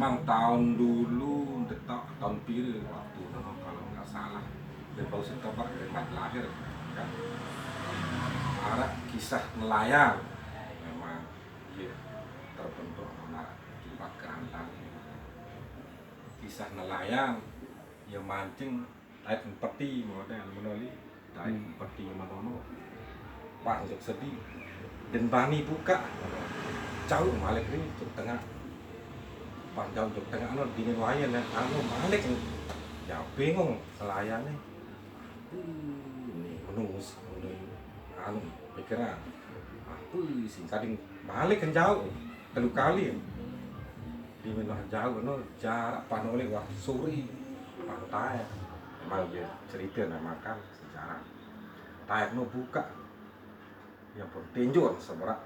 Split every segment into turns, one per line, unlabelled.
memang tahun dulu tahun pire waktu kalau nggak salah Bebau Setopak Remat lahir kan ada kisah nelayan memang iya terbentuk anak jumlah kerantang kisah nelayan yang mancing tarik peti model menoli tarik peti manono pak untuk sedih dan bani buka jauh malik ini untuk tengah panjang untuk tengah anu dingin wayan dan anu malik ya bingung nelayannya ini menus anu pikiran apa sih kadang balik kan jauh telu kali di mana jauh no jarak panole wah sore pantai memang dia cerita nama makan sejarah tayak no buka yang pun tinjau seberat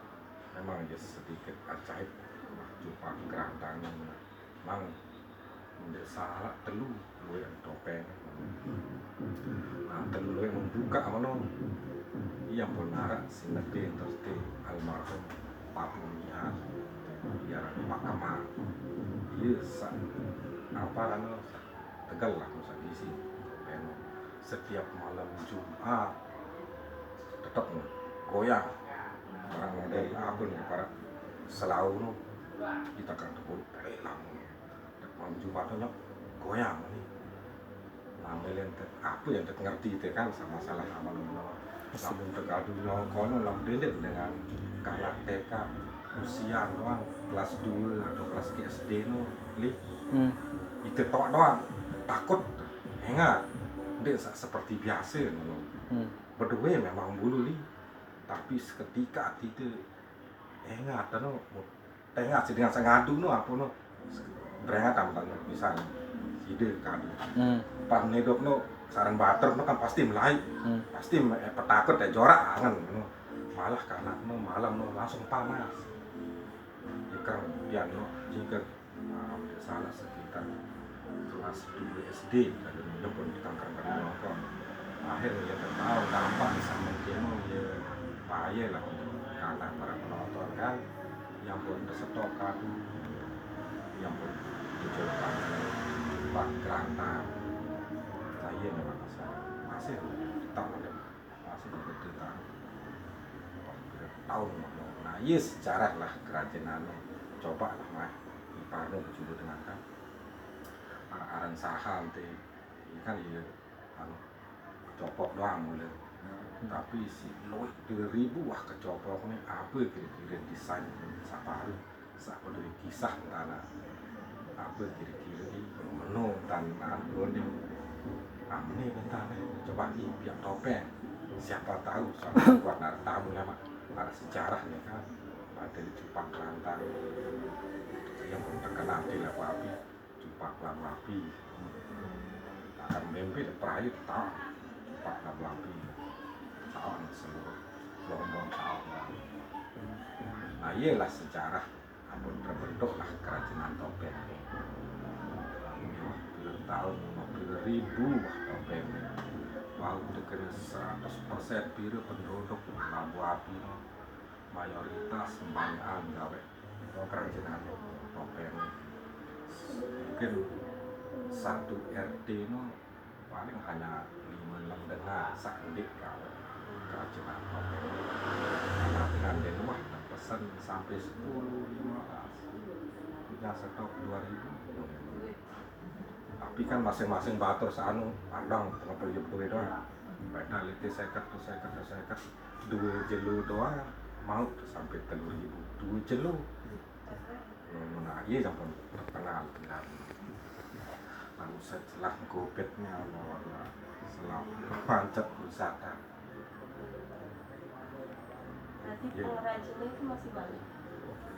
memang dia sedikit ajaib jumpa kerantangnya memang tidak salah telu yang topeng nah telu yang membuka mana yang pun arah sinete terus almarhum Papunya biar mahkamah iya apa kan Tegal lah masa diisi setiap malam Jumat tetap goyang para model apa nih para selalu kita kan tuh pelang malam Jumat tuh goyang nih ngambilin apa yang ngerti itu kan sama salah amal namun Tegal dulu kono lam dedet dengan kayak TK usia doang kelas 2 atau kelas SD no itu tok doang takut enggak dia seperti biasa no. Berdua memang bulu li tapi seketika itu enggak no tengah sedang ngadu no apa no berengat tambah misalnya ide kadu pan nedok no saran bater no kan pasti mulai pasti petakut ya jorak angan no. Malah karena no malam no langsung panas kan pian no jika salah sekitar kelas 2 SD dan pun ditangkap kan nongkrong akhirnya dia tahu dampak sama dia no ya bahaya lah karena para penonton kan yang pun tersetok kadu yang pun dicoba jumpa kerantang saya memang masih tahu masih bercerita tahun nah iya sejarah lah kerajinan coba lah mah Parno juga dengan kan aran saham teh ini kan iya anu copok doang mulai tapi si loit 2000 wah kecopok nih apa kira-kira desain saparu siapa dari kisah tanah apa kira-kira di menu tanah gondeng ini bentar coba nih biar topeng siapa tahu soal buat tamu ya mak ada sejarahnya kan ada di Jepang Kerantang yang terkenal di Lawapi Jepang Lawapi akan mimpi peraih tahu Jepang Lawapi tahun seluruh lombong tahun nah iyalah sejarah ampun terbentuklah kerajinan topeng tahun 2000 topeng mau dekere 100% biru penduduk Labuapi mayoritas sembahyang gawe kerajinan topeng mungkin satu RT no paling hanya 5-6 dengar sakindik kalau kerajinan topeng karena dengan denwah terpesan sampai 10-15 punya stok 2000 tapi kan masing-masing batur seanu pandang tengah pergi doang beda liti seket dua jelu doang mau sampai 3.000 dua jelu nah iya sampai terkenal benar lalu setelah gobetnya setelah pancet wisata
berarti pengrajin itu masih banyak?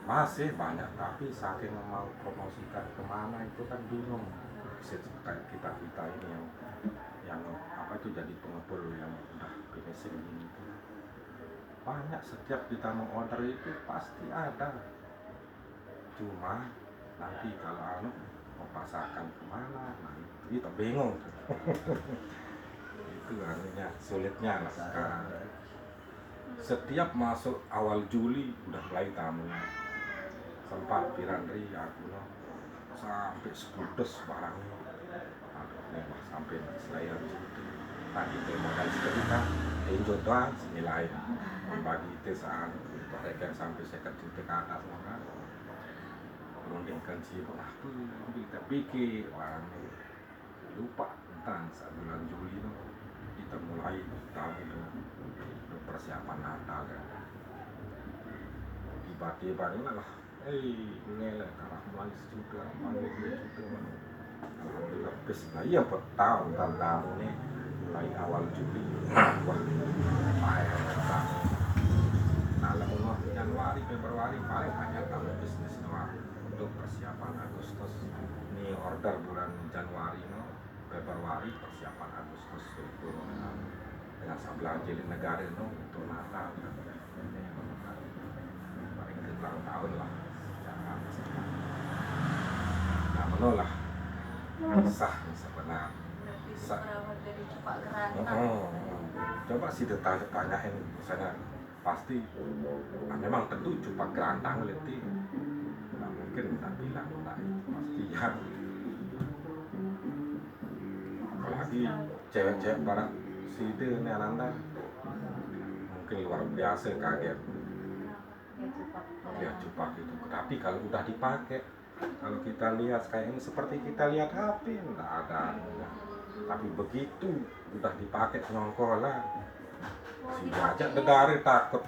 Masih banyak tapi saking mau promosikan kemana itu kan bingung kayak kita ini yang apa itu jadi pengepul yang udah finishing ini banyak setiap kita mau order itu pasti ada cuma nanti kalau anu mau pasarkan kemana nah kita bingung itu anunya sulitnya lah sekarang setiap masuk awal Juli udah mulai tamu sempat Piranri aku no sampai sepudes barangnya. Aduh, mewah sampai Selayar gitu. Tadi teh modal seketika, enjot doang senilai. Bagi itu saat untuk rekan sampai 50 juta ke atas maka merundingkan si apa kita pikir orangnya lupa tentang saat bulan Juli itu kita mulai tahun itu persiapan Natal kan. Tiba-tiba ini lah, ngelak karena mulai sejuta, mulai 2 juta, alhamdulillah bes. Nah iya tahun ini mulai awal Juli, wah payah tahun. Nah lalu Januari, Februari paling hanya tahun bisnis doang untuk persiapan Agustus. Ini order bulan Januari, Februari persiapan Agustus itu dengan belanja di negara itu untuk Natal. Ulang tahun lah nah menolak sah sebenarnya
berawal dari cepak gerantang.
Coba sih tanyain misalnya pasti memang tentu cepak gerantang letih nggak mungkin tak bilang tak pasti ya apalagi cewek-cewek barat si itu ini Ananda mungkin luar biasa kaget lihat cepak itu. Tapi kalau udah dipakai, kalau kita lihat kayak ini seperti kita lihat HP, enggak ada. Tapi begitu udah dipakai nyongkolan, si aja dedari takut.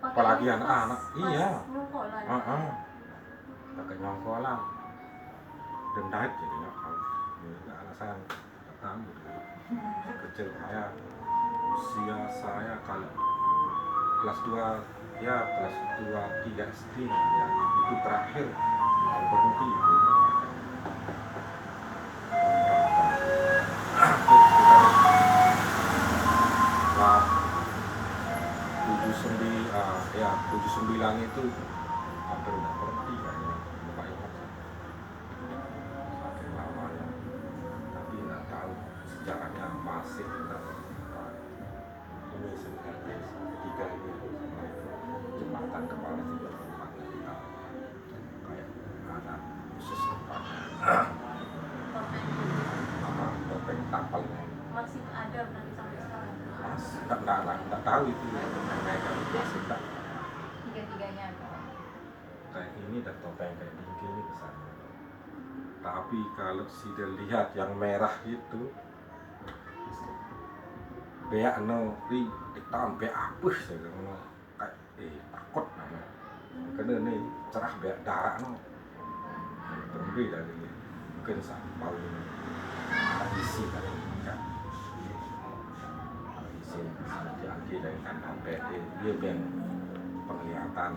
Apalagi anak-anak, iya. Pakai nyongkolan, dendait jadinya. Ini alasan tahu kecil saya, usia saya kalau kelas 2 ya kelas 2, 3 SD ya, itu terakhir berhenti nah 79 itu hampir udah berhenti kayaknya lupa ingat saking lamanya tapi nggak tahu sejarahnya masih ini sebenarnya ketiga ini jembatan kepala juga kayak ada khusus tempatnya topeng tapalnya
Masih ada nanti sampai sekarang.
masih nggak tahu itu mereka masih tak
Tiga-tiganya ada.
kayak ini dan topeng kayak dingki ini besar tapi kalau sudah lihat yang merah itu beak no di tahun beak apa sih kayak takut namanya karena ini cerah beak darah no terlebih dari mungkin sampah ini ada isi kan ada isi diambil dari kandang beak dia yang penglihatan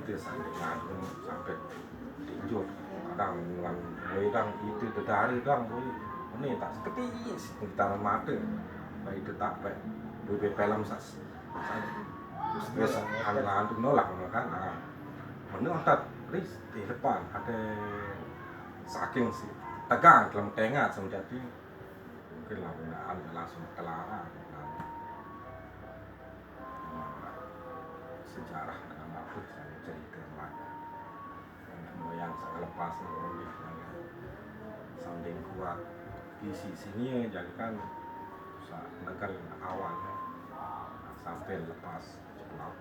itu sampai ngadu sampai tinjut kadang ngulang wedang itu dari dang ini tak seperti sekitar mata baik itu tak baik lebih film sas terus anggaran tu nolak kan menurut tak ris di depan ada saking sih tegang dalam tengah jadi mungkin lah penggunaan langsung telara sejarah dalam apa saya cerita lagi moyang saya lepas oleh sounding kuat di sini jadi kan negara awalnya sampai lepas cepat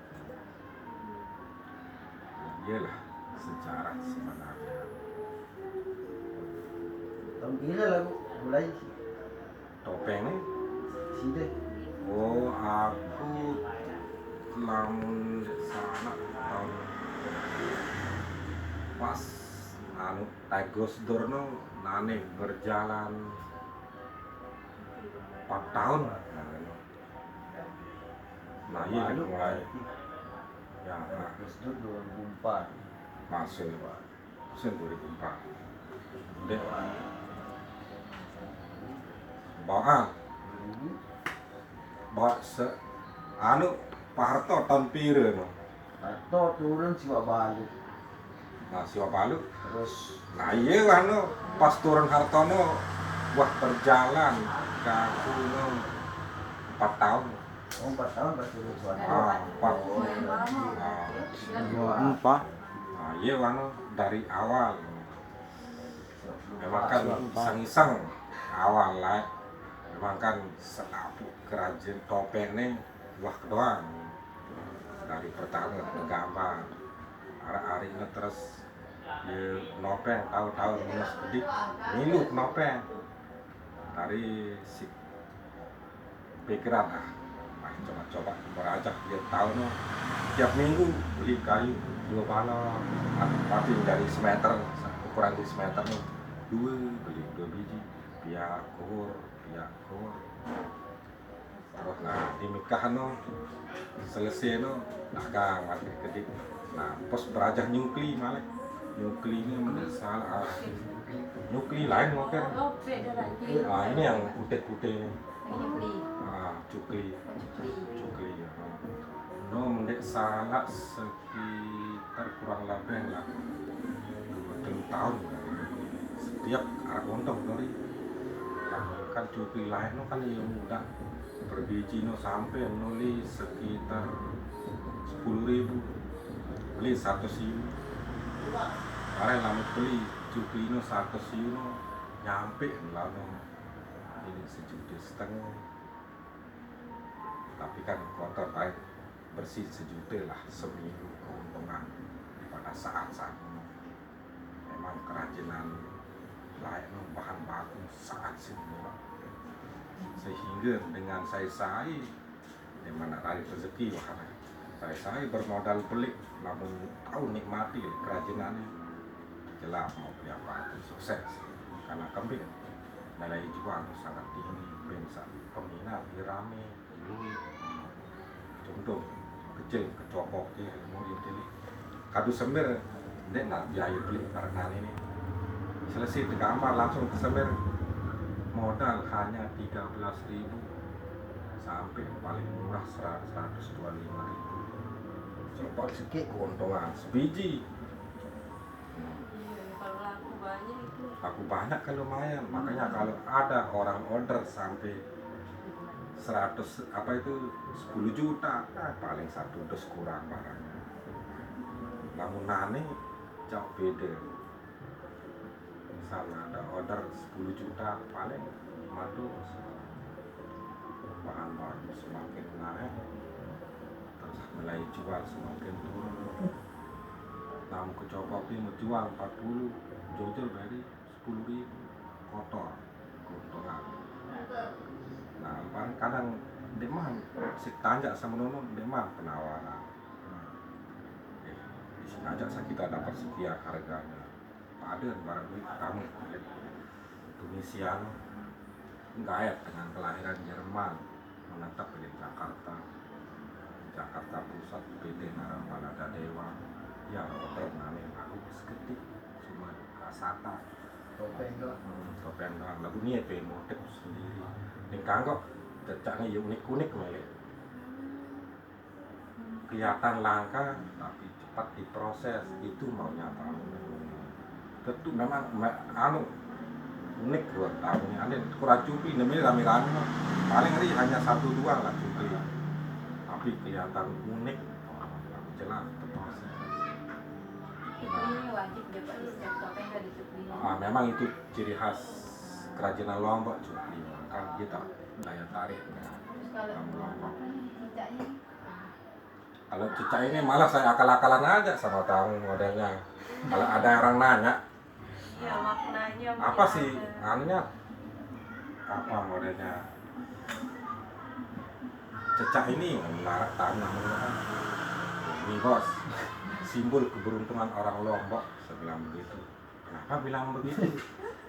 iyalah sejarah sebenarnya
tahun kira lagu mulai
topeng nih
sih
oh aku lamun sana tahun pas anu Gus Dur nane berjalan 4 tahun nah iya mulai ya
Gus Dur 2004
masuk 2004 deh bawa anu Pak Harto tahun pire no
Harto turun Siwa Balu
nah Siwa Balu
terus
nah iya anu pas turun Hartono wah berjalan kaku 4 tahun
4 tahun pas turun Siwa
empat nah iya anu dari awal memang kan iseng-iseng awal lah, memang kan senapu kerajin topengnya wah doang dari pertama gambar hari ini terus dia nopeng tahu-tahu minus kedik milu nopeng dari si pikiran coba-coba berajak dia tahu no tiap minggu beli kayu 2 balon tapi dari semeter ukuran di semeter nih beli 2 biji biar kur terus nah di nikahan no selesai no dagang mati kedik nah pos berajak nyukli malah nyukli ini menurut salah nyukli lain mungkin
Oh, beda lagi.
ini yang putih-putih ini
Ini beli.
cukli
Cukli.
ya no mendek salah sekitar kurang lebih lah 2 tahun setiap arah untung dari kan cukli lain no kan yang mudah berbiji no sampai nuli sekitar 10.000 beli 1 siu karena lama beli cukli no 1 siu no nyampe lah no ini 1,5 juta tapi kan kotor baik bersih 1 juta lah seminggu keuntungan pada saat memang kerajinan lain bahan baku sangat sempurna sehingga dengan saya yang mana dari rezeki wahana saya bermodal pelik namun tahu nikmati kerajinannya jelas mau beli apa sukses karena kambing nilai jual sangat tinggi pensa peminat rame luwih contoh kecil kecopok dia mau ini kadu semir dia nak biaya beli karena ini selesai gambar langsung ke semir modal hanya 13.000 sampai paling murah 125.000 coba sedikit keuntungan sebiji
Iya, kalau laku banyak itu.
aku banyak kan lumayan makanya kalau ada orang order sampai 100 apa itu 10 juta paling 1 dus kurang barangnya namun nane jauh beda misalnya ada order 10 juta paling 5 dus bahan baku semakin naik terus mulai jual semakin turun namun kecopok ini mau jual 40 jujur dari 10.000 kotor keuntungan nah kadang demam si tanya sama nono demam penawaran di sini aja kita dapat sekian harganya ada barang duit kamu Tunisian gayat dengan kelahiran Jerman menetap di Jakarta Pusat PT Naramanada Dewa ya order nane aku seketik cuma kasata topeng doang lagu ini apa motif sendiri yang kanggok cecaknya ya unik-unik melek kelihatan langka tapi cepat diproses itu maunya tahu tentu memang unik buat tahunya ada kurang cukli namanya rame-rame paling hari hanya 1-2 lah cukli tapi kelihatan unik jelas terproses
Ini wajib dapat di setiap topeng dari cukli.
memang itu ciri khas kerajinan Lombok cukli kan kita daya tarik
Terus kalau
Lombok
cicaknya
kalau cicak ini malah saya akal-akalan aja sama tamu modelnya kalau ada orang nanya
ya maknanya
apa sih anunya apa modelnya cecak ini menarik tanah ini bos simbol keberuntungan orang Lombok saya bilang begitu kenapa bilang begitu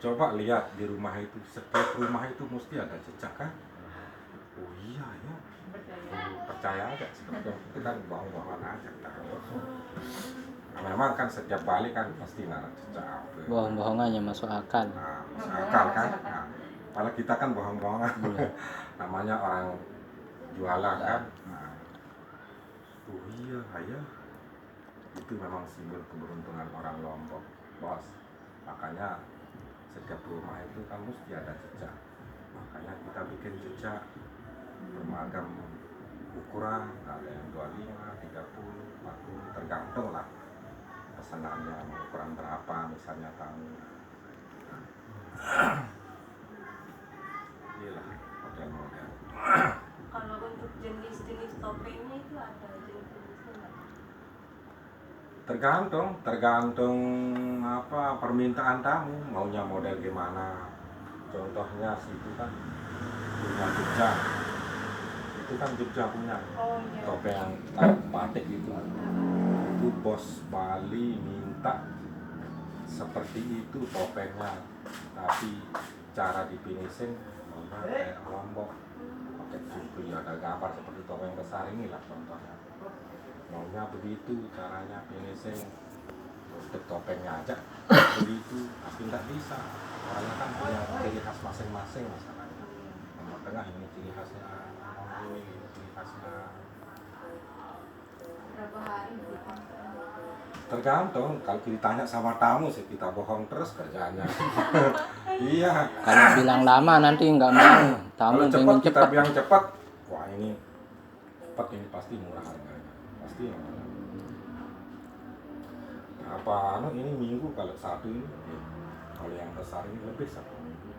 coba lihat di rumah itu setiap rumah itu mesti ada cecak kan oh iya ya percaya aja seperti itu kan bohong-bohongan aja nah, memang kan setiap balik kan pasti ada cecak
bohong-bohongannya masuk akal.
nah, akal kan nah, padahal kita kan bohong-bohongan namanya orang jualan kan nah, oh iya ya itu memang simbol keberuntungan orang Lombok bos makanya setiap rumah itu kan mesti ada cecak makanya kita bikin cecak bermagam ukuran ada yang 25, 30, 40 tergantung lah pesanannya ukuran berapa misalnya tahu Inilah model-model.
Kalau untuk jenis-jenis topengnya itu ada jenis-jenisnya nggak?
Tergantung apa permintaan tamu maunya model gimana. Contohnya situ kan punya Jogja, itu kan Jogja punya
Oh iya.
topeng batik itu bos Bali minta seperti itu topengnya, tapi cara di finishing maunya kayak Lombok pakai cukup ada gambar seperti topeng besar inilah contohnya, maunya begitu caranya finishing untuk topengnya aja begitu, tapi nggak bisa karena kan punya ciri khas masing-masing masalahnya. Nomor tengah ini ciri khasnya, ini ciri khasnya.
Berapa hari gitu?
Tergantung, kalau ditanya sama tamu sih kita bohong terus kerjanya. Iya.
Kalau bilang lama nanti nggak mau. Tamu
Kalau cepat
pengen
kita
cepat.
bilang cepat, wah ini cepat ini pasti murah harganya, pasti murah. Apa ini minggu kalau satu ini, kalau yang besar ini lebih 1 minggu.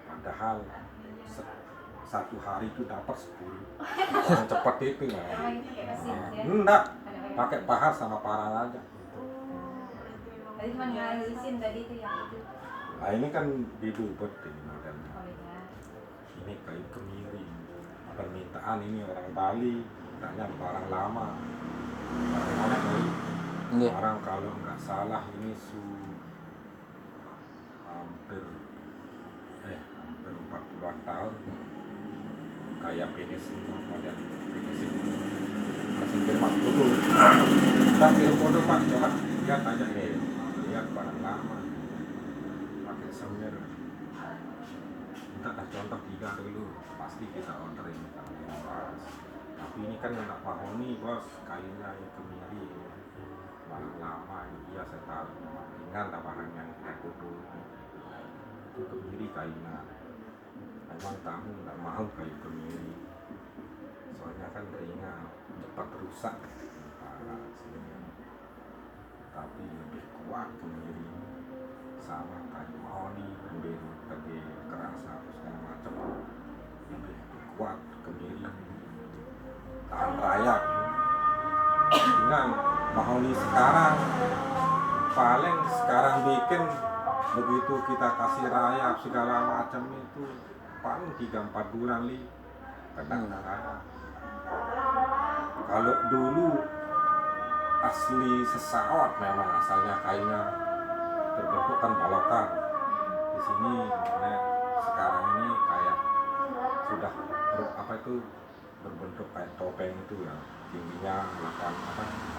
Padahal satu hari itu dapat 10. Yang cepat itu ya.
Emang itu kayak mesin ya?
Enggak, pakai pahat sama parang aja.
Tadi cuma ngalisin tadi itu yang itu.
Nah ini kan didubet ini modelnya.
Oh iya.
Ini kayu kemiri. Permintaan ini orang Bali, mintanya barang lama. Barang mana kali?
Nggih.
Barang kalau nggak salah ini hampir 40-an tahun. Kayak finishing model finishing. Kasih kirim foto. Kita kirim foto Pak, coba lihat aja nih. Lihat barang lama. Pakai semir. Minta dah contoh 3 dulu, pasti kita order ini kalau yang pas. Tapi ini kan nggak mahoni bos, kayunya yang kemiri, barang lama ini dia saya tahu. Ingat lah barang yang kita foto itu kemiri kayunya. Memang tamu nggak mau kayu kemiri, soalnya kan ringan, cepat rusak. Tapi lebih kuat kemiri, sama kayu mahoni, lebih keras atau segala macam, lebih kuat kemiri, tahan rayap. Dengan mahoni sekarang paling sekarang bikin begitu kita kasih rayap segala macam itu paling 3-4 bulan kena rayap. Kalau dulu asli sesaat memang asalnya kayunya terbentuk kan balokan. Di sini sekarang ini kayak sudah berbentuk kayak topeng itu ya, tingginya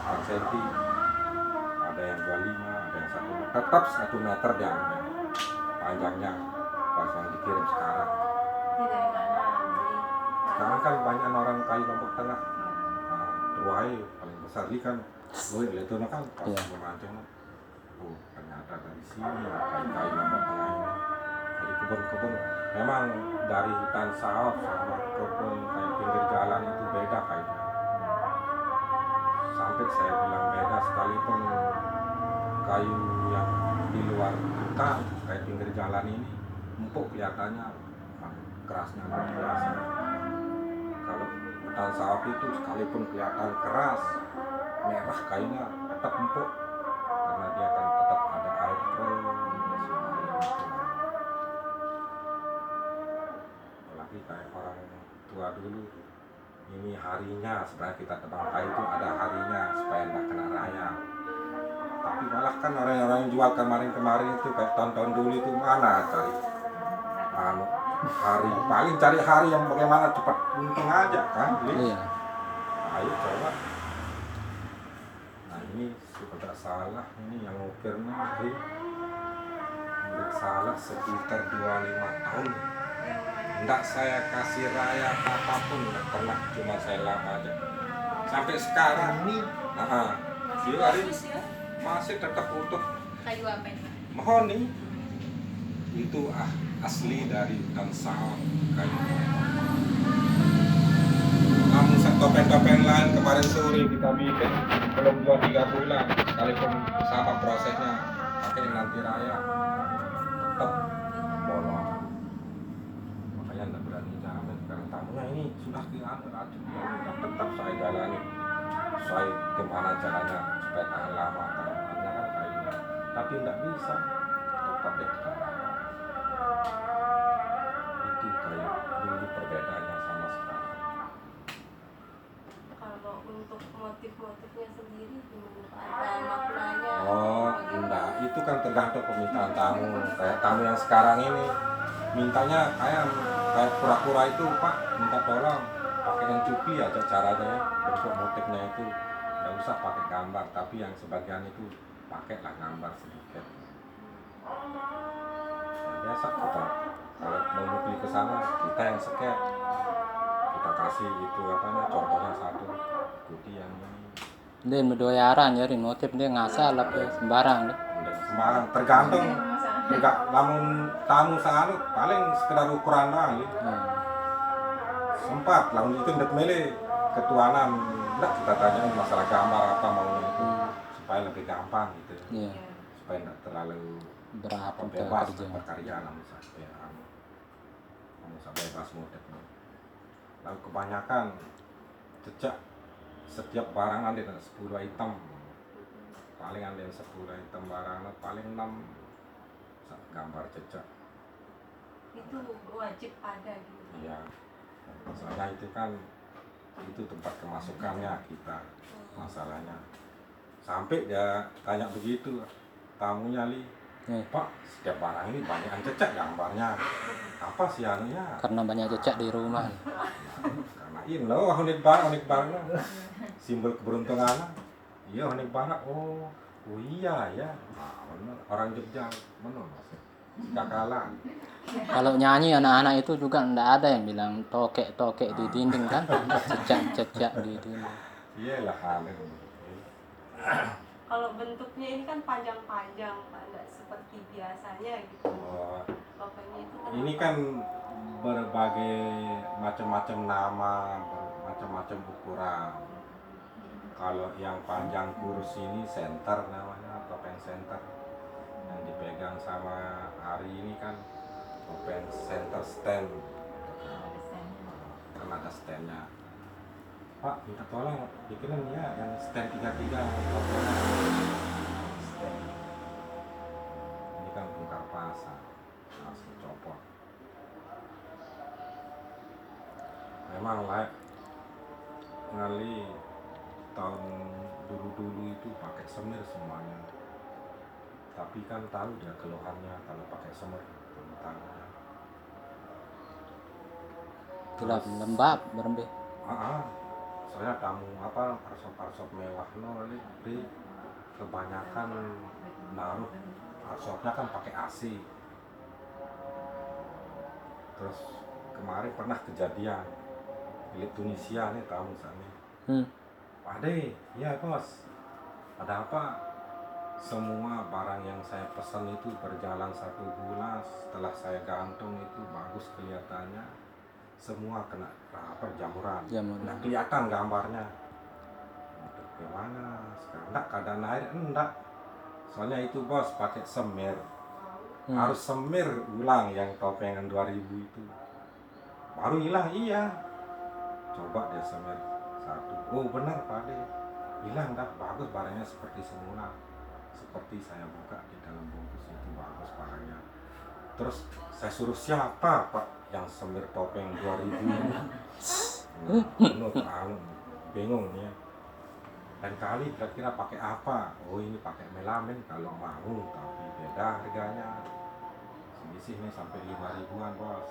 8 cm, ada yang 25, ada yang 1 meter, tetap 1 meter diambil panjangnya pas yang dikirim sekarang.
Ini dari mana beli?
Sekarang kan banyak orang kayu Lombok Tengah, Ruai paling besar ini kan, gue lihat itu kan pas
Iya.
memancing, ternyata dari sini kayu Lombok Tengah ini, dari kebun-kebun. Memang dari hutan sawah sama kebun kayak pinggir jalan itu beda kayunya. Sampai saya bilang beda sekalipun kayu yang di luar hutan kayak pinggir jalan ini empuk kelihatannya, kerasnya luar biasa. Kalau hutan sawah itu sekalipun kelihatan keras merah kayunya tetap empuk karena dia kan tetap ada air terus. Apalagi kayak orang tua dulu, ini harinya sebenarnya kita tebang kayu itu ada harinya supaya nggak kena rayap. Tapi malah kan orang-orang yang jual kemarin-kemarin itu kayak tahun-tahun dulu itu mana cari hari, paling cari hari yang bagaimana cepat untung aja kan.
Iya.
Ayo coba. Nah ini sudah salah, ini yang ukirnya nggak salah sekitar 25 tahun. Nggak saya kasih rayap apapun, nggak pernah, cuma saya lap aja. Sampai sekarang nih, dia masih tetap utuh.
Kayu apa ini?
Mahoni itu asli dari hutan sawah kayu. Namun topeng-topeng lain kemarin sore kita bikin belum 2-3 bulan, sekalipun sama prosesnya pakai nanti raya. tetap bolong. Makanya nggak berani jalan. Sekarang tamunya ini sudah racun, tetap saya jalani. Saya gimana caranya supaya tahan lama, tahannya kan kayunya, tapi nggak bisa, tetap deh sekarang. Itu kayu dulu perbedaannya sama sekarang.
Kalau untuk motif-motifnya sendiri gimana Pak? Ada maknanya?
Oh, enggak, itu kan tergantung permintaan tamu. Kayak tamu yang sekarang ini mintanya kayak kura-kura itu, Pak, minta tolong pakai yang cupi aja caranya ya, bentuk motifnya itu nggak usah pakai gambar, tapi yang sebagian itu pakailah gambar sedikit. Ya, biasa kita kalau mau beli ke sana kita yang sket, kita kasih itu contohnya satu, ikuti yang ini.
Dia berdoyaran jadi motif dia ngasal apa sembarang deh.
Nggak sembarang, tergantung. Enggak, namun tamu saat paling sekedar ukuran doang. Sempat lamun itu ndak mele ketuanan, ndak kita tanya masalah gambar apa maunya itu supaya lebih gampang gitu.
Iya.
Supaya ndak terlalu
Berat untuk
bebas
kerja.
berkarya namun saya bebas motifnya. Lalu kebanyakan jejak setiap barang ada 10 item. Paling ada 10 item barangnya paling 6 gambar jejak.
Itu wajib ada gitu.
Iya. Soalnya itu kan itu tempat kemasukannya kita, masalahnya. Sampai dia tanya begitu tamunya, Pak, setiap barang ini banyak yang cecak gambarnya. Apa sih anunya?
Karena banyak cecak di rumah.
Karena ini loh unik barang simbol keberuntungan. Iya unik barang. Oh iya ya. Nah, bener. Orang Jogja benar Mas. Kakalan.
Kalau nyanyi anak-anak itu juga ndak ada yang bilang tokek-tokek di dinding kan, cecak-cecak di dinding.
Iyalah aneh.
Kalau bentuknya ini kan panjang-panjang Pak, nggak seperti biasanya gitu.
Oh,
Topengnya itu kan
ini kan berbagai macam-macam nama, macam-macam ukuran. Kalau yang panjang kurus ini center namanya, topeng center. Yang dipegang sama Ari ini kan topeng center stand. Kan ada standnya. Pak, minta tolong bikinin ya yang stand 33 topengnya. Stand. Ini kan bongkar pasang, langsung copot. Memang layak ngali tahun dulu itu pakai semir semuanya. Tapi kan tahu dia keluhannya kalau pakai semir tangannya.
Gelap lembab berembih.
Soalnya tamu arsop mewah di kebanyakan naruh arsopnya kan pakai AC. Terus kemarin pernah kejadian milik Tunisia nih tamu sana. Ade, iya bos. Ada apa? Semua barang yang saya pesan itu berjalan 1 bulan, setelah saya gantung itu bagus kelihatannya, semua kena jamuran. Nggak kelihatan gambarnya. Gimana sekarang? Nggak keadaan air enggak. Soalnya itu bos pakai semir. Harus semir ulang yang topengan 2000 itu. Baru hilang, iya. Coba dia semir 1. Oh benar Pak De. Hilang dah, bagus barangnya seperti semula. Seperti saya buka di dalam bungkus itu bagus barangnya. Terus saya suruh siapa Pak yang semir topeng 2000 ini? Bingung ya. Dan kali kira-kira pakai apa? Oh ini pakai melamin kalau mau, tapi beda harganya. Sini sampai 5.000-an bos.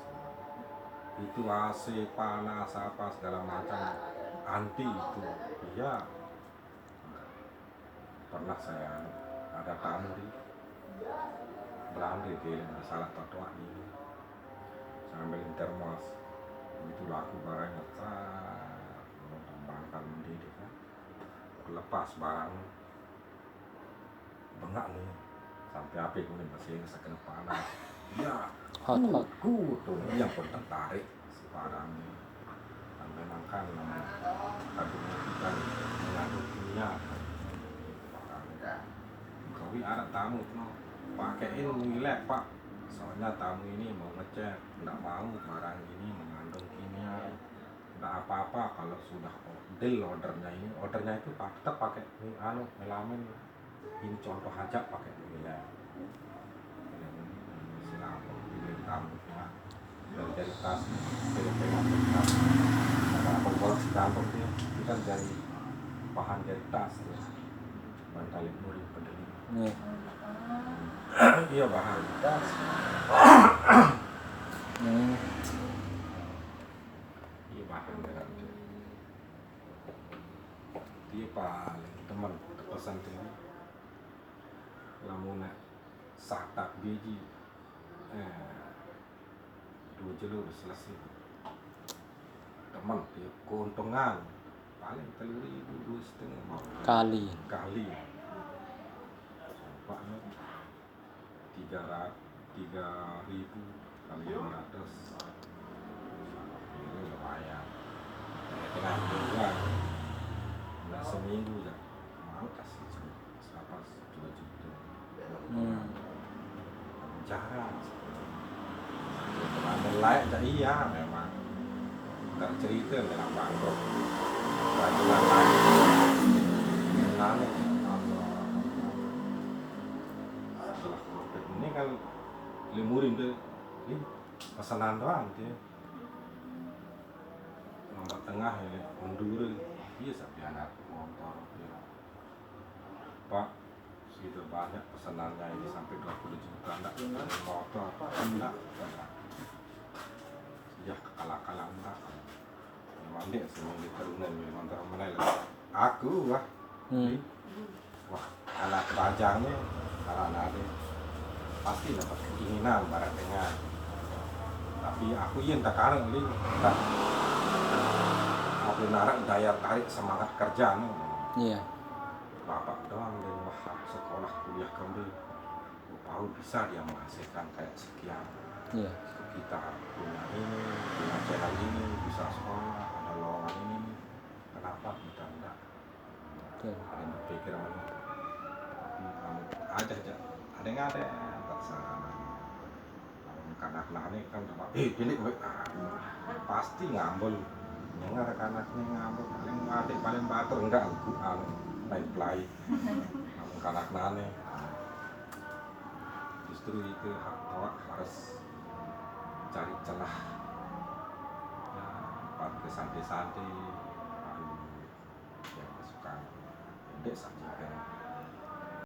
Itu AC panas apa segala macam anti itu. Iya. Pernah saya ada tamu di Belanda di salah totoak ini. Saya ambilin termos. Itu laku barangnya. Tembangkan mendidih kan. Lepas barang bengak nih sampai api kemudian masih sekena panas. Ya,
Hot.
Tuh yang pun tertarik si barangnya. Dan memang kan kandungan kita mengandung kimia. Kau ada tamu tuh pakaiin ngilek Pak soalnya tamu ini mau ngecek, nggak mau barang ini mengandung kimia, nggak apa-apa kalau sudah ordernya itu tetap pakai melamin. Ini contoh aja pakai ya. Siapa pilih tamu ya, dari tas, dari tas, ada koleksi kantong dia, itu kan dari bahan dari tas terus bantal muri pendeli.
Iya.
Iya bahan tas.
Hmm.
Iya bahan dari itu. Dia paling teman pesan ini. Lamun satak biji 2 jalur selesai. Teman dia keuntungan paling 3.000 2,5
Kali.
kali. Sumpahnya 3.000 kali 500. Ini lumayan. Tengah bulan, nggak seminggu ya. Mau kasih berapa 2 juta. Jarang. Teman lain tak iya memang. Tak cerita memang bangkrut. Rajulan lain. Nangis. Setelah COVID ini kan limurin tuh. Ini pesanan doang dia. Nomor tengah ini mundur. Iya sampai anak motor. Ya. Pak, sudah banyak pesanannya ini sampai 20 juta. Enggak motor. Enggak. Ya kalah-kalah enggak. Memang dia semua diterunan memang termenai lah. Aku wah. Wah, anak bajangnya anak pasti dapat keinginan barang dengan. Tapi aku yang tak karang ini tak aku narak daya tarik semangat kerja nih.
Iya.
Bapak doang dari wah sekolah kuliah kembali. Tahu bisa dia menghasilkan kayak sekian.
Iya.
Kita punya ini, punya channel ini, bisa sekolah, ada lowongan ini. Kenapa kita enggak?
Betul.
Ada yang berpikir kamu aja ada tak sana. Kanak-kanak ini kan pilih pasti ngambul. Dengar kanaknya ngambul paling batur enggak aku play. Namun kanak-kanak justru itu harus cari celah ya, pakai santai-santai yang suka pendek saja kan